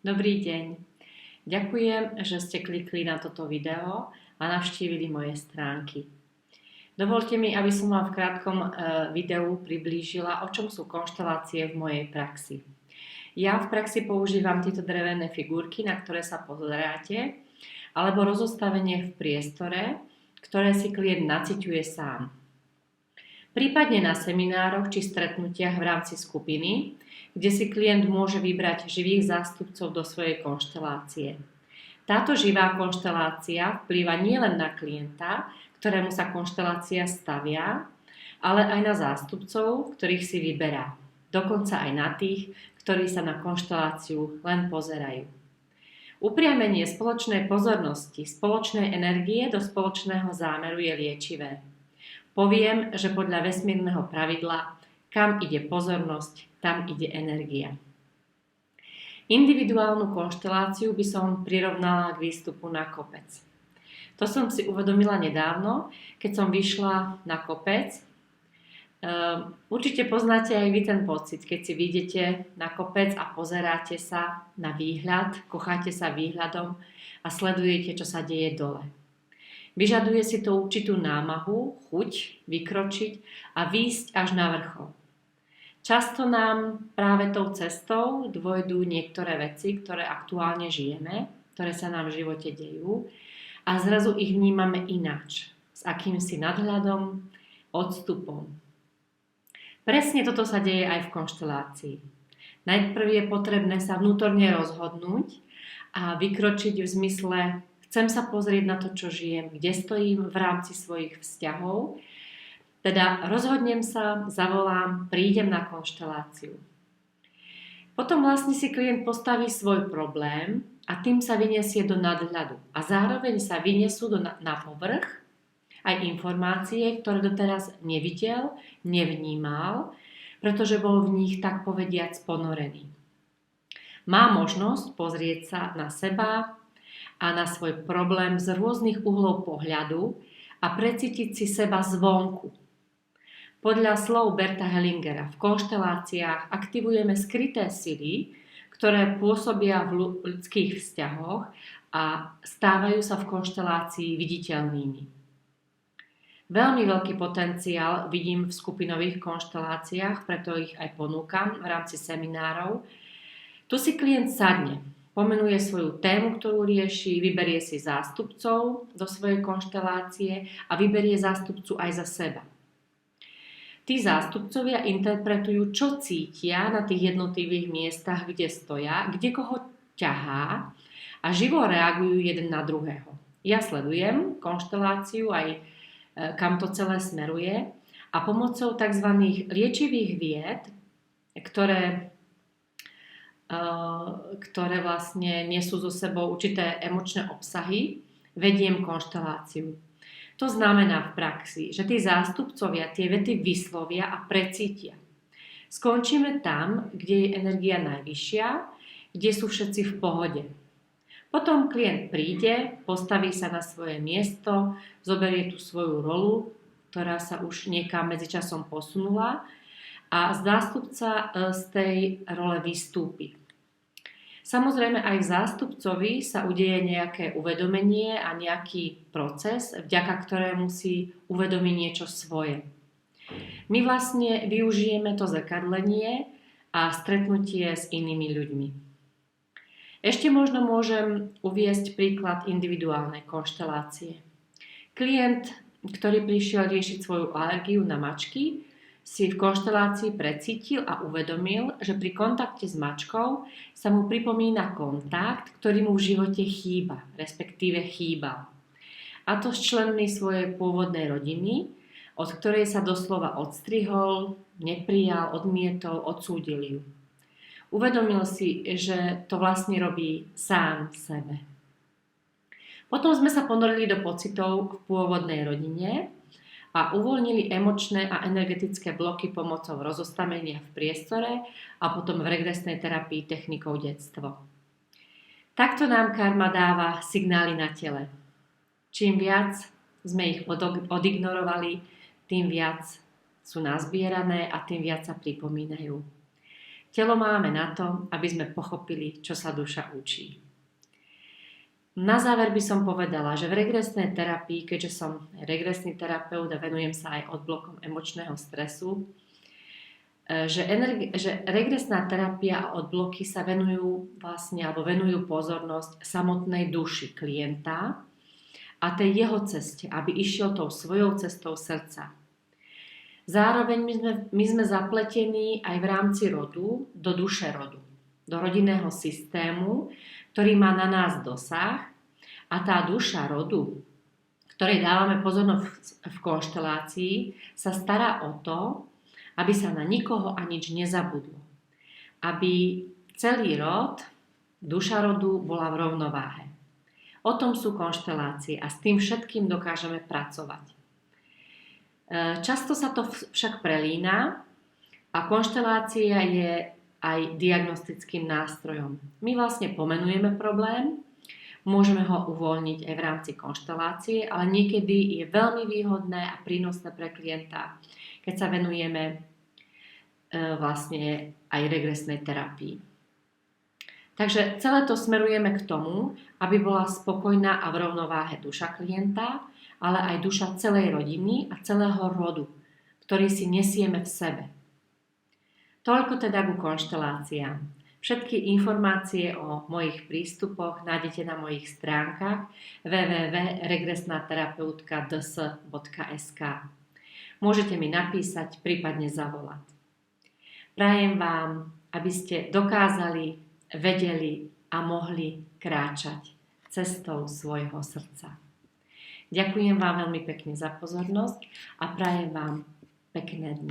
Dobrý deň. Ďakujem, že ste klikli na toto video a navštívili moje stránky. Dovolte mi, aby som vám v krátkom videu priblížila, o čom sú konštelácie v mojej praxi. Ja v praxi používam tieto drevené figurky, na ktoré sa pozeráte, alebo rozostavenie v priestore, ktoré si klient naciťuje sám. Prípadne na seminároch či stretnutiach v rámci skupiny, kde si klient môže vybrať živých zástupcov do svojej konštelácie. Táto živá konštelácia vplýva nielen na klienta, ktorému sa konštelácia stavia, ale aj na zástupcov, ktorých si vyberá. Dokonca aj na tých, ktorí sa na konšteláciu len pozerajú. Upriamenie spoločnej pozornosti, spoločnej energie do spoločného zámeru je liečivé. Poviem, že podľa vesmírneho pravidla, kam ide pozornosť, tam ide energia. Individuálnu konšteláciu by som prirovnala k výstupu na kopec. To som si uvedomila nedávno, keď som vyšla na kopec. Určite poznáte aj vy ten pocit, keď si vyjdete na kopec a pozeráte sa na výhľad, kocháte sa výhľadom a sledujete, čo sa deje dole. Vyžaduje si to určitú námahu, chuť vykročiť a výjsť až na vrchol. Často nám práve tou cestou dôjdu niektoré veci, ktoré aktuálne žijeme, ktoré sa nám v živote dejú a zrazu ich vnímame ináč, s akýmsi nadhľadom, odstupom. Presne toto sa deje aj v konštelácii. Najprv je potrebné sa vnútorne rozhodnúť a vykročiť v zmysle chcem sa pozrieť na to, čo žijem, kde stojím v rámci svojich vzťahov. Teda rozhodnem sa, zavolám, prídem na konšteláciu. Potom vlastne si klient postaví svoj problém a tým sa vyniesie do nadhľadu. A zároveň sa vyniesú na povrch aj informácie, ktoré doteraz nevidel, nevnímal, pretože bol v nich tak povediac ponorený. Má možnosť pozrieť sa na seba a na svoj problém z rôznych uhlov pohľadu a precítiť si seba zvonku. Podľa slov Berta Hellingera v konšteláciách aktivujeme skryté sily, ktoré pôsobia v ľudských vzťahoch a stávajú sa v konštelácii viditeľnými. Veľmi veľký potenciál vidím v skupinových konšteláciách, preto ich aj ponúkam v rámci seminárov. Tu si klient sadne, pomenuje svoju tému, ktorú rieši, vyberie si zástupcov do svojej konštelácie a vyberie zástupcu aj za seba. Tí zástupcovia interpretujú, čo cítia na tých jednotlivých miestach, kde stoja, kde koho ťahá a živo reagujú jeden na druhého. Ja sledujem konšteláciu aj kam to celé smeruje a pomocou tzv. Liečivých vied, ktoré vlastne nesú so sebou určité emočné obsahy, vediem konšteláciu. To znamená v praxi, že tí zástupcovia tie vety vyslovia a precítia. Skončíme tam, kde je energia najvyššia, kde sú všetci v pohode. Potom klient príde, postaví sa na svoje miesto, zoberie tú svoju rolu, ktorá sa už niekam medzičasom posunula a zástupca z tej role vystúpi. Samozrejme aj v zástupcovi sa udeje nejaké uvedomenie a nejaký proces, vďaka ktorému si uvedomí niečo svoje. My vlastne využijeme to zrkadlenie a stretnutie s inými ľuďmi. Ešte možno môžem uviesť príklad individuálnej konštelácie. Klient, ktorý prišiel riešiť svoju alergiu na mačky, si v konštelácii precítil a uvedomil, že pri kontakte s mačkou sa mu pripomína kontakt, ktorý mu v živote chýba, respektíve chýbal. A to s členmi svojej pôvodnej rodiny, od ktorej sa doslova odstrihol, neprijal, odmietol, odsúdil ju. Uvedomil si, že to vlastne robí sám sebe. Potom sme sa ponorili do pocitov v pôvodnej rodine a uvoľnili emočné a energetické bloky pomocou rozostavenia v priestore a potom v regresnej terapii technikou detstvo. Takto nám karma dáva signály na tele. Čím viac sme ich odignorovali, tým viac sú nazbierané a tým viac sa pripomínajú. Telo máme na to, aby sme pochopili, čo sa duša učí. Na záver by som povedala, že v regresnej terapii, keďže som regresný terapeut a venujem sa aj odblokom emočného stresu, že regresná terapia a odbloky sa venujú pozornosť samotnej duši klienta a tej jeho ceste, aby išiel tou svojou cestou srdca. Zároveň my sme zapletení aj v rámci rodu do duše rodu, do rodinného systému, ktorý má na nás dosah, a tá duša rodu, ktorej dávame pozornosť v konštelácii, sa stará o to, aby sa na nikoho a nič nezabudlo. Aby celý rod, duša rodu bola v rovnováhe. O tom sú konštelácie a s tým všetkým dokážeme pracovať. Často sa to však prelína a konštelácia je aj diagnostickým nástrojom. My vlastne pomenujeme problém, môžeme ho uvoľniť aj v rámci konštelácie, ale niekedy je veľmi výhodné a prínosné pre klienta, keď sa venujeme vlastne aj regresnej terapii. Takže celé to smerujeme k tomu, aby bola spokojná a v rovnováhe duša klienta, ale aj duša celej rodiny a celého rodu, ktorý si nesieme v sebe. Toľko teda ku konšteláciám. Všetky informácie o mojich prístupoch nájdete na mojich stránkach www.regresnaterapeutka.ds.sk. Môžete mi napísať, prípadne zavolať. Prajem vám, aby ste dokázali, vedeli a mohli kráčať cestou svojho srdca. Ďakujem vám veľmi pekne za pozornosť a prajem vám pekné dni.